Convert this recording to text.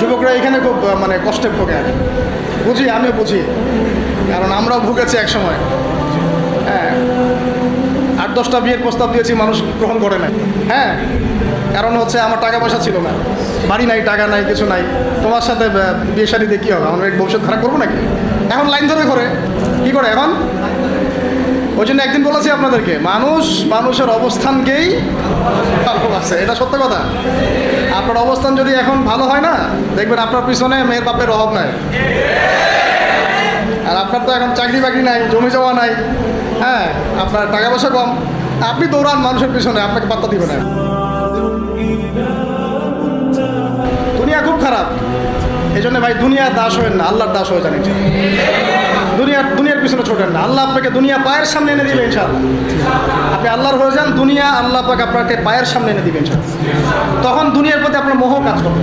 যুবকরা এখানে খুব মানে কষ্টে ভোগে আর কি। বুঝি, আমিও বুঝি, কারণ আমরাও ভুগেছি এক সময়। হ্যাঁ, 8-10টা বিয়ের প্রস্তাব দিয়েছি, মানুষ গ্রহণ করে নাই। হ্যাঁ, কারণ হচ্ছে আমার টাকা পয়সা ছিল না, বাড়ি নাই, টাকা নাই, কিছু নাই। তোমার সাথে বিয়ে শাদী দিয়ে কী হবে, আমরা এক ভবিষ্যৎ খারাপ করবো নাকি? এখন লাইন ধরে করে কী করে এখন? ওই জন্য একদিন বলেছি আপনাদেরকে, মানুষের অবস্থানকেই ভালোবাসে, এটা সত্য কথা। আপনার অবস্থান যদি এখন ভালো হয় না, দেখবেন আপনার পিছনে মেয়ের বাপের অভাব নাই। আর আপনার তো এখন চাকরি বাকরি নাই, জমি জমা নাই, হ্যাঁ, আপনার টাকা পয়সা কম, আপনি দৌড়ান মানুষের পিছনে, আপনাকে পাত্তা দিবে না। দুনিয়া খুব খারাপ, এই জন্য ভাই দুনিয়ার দাস হবেন না, আল্লাহর দাস হয়ে যান ইনশাআল্লাহ। দুনিয়ার পিছনে ছোটেন না, আল্লাহ আপনাকে দুনিয়া পায়ের সামনে এনে দিবে ইনশাআল্লাহ। আপনি আল্লাহর হয়ে যান, দুনিয়া আল্লাহ পাক আপনাকে পায়ের সামনে এনে দিবে ইনশাআল্লাহ। তখন দুনিয়ার প্রতি আপনার মোহ কাজ করবে।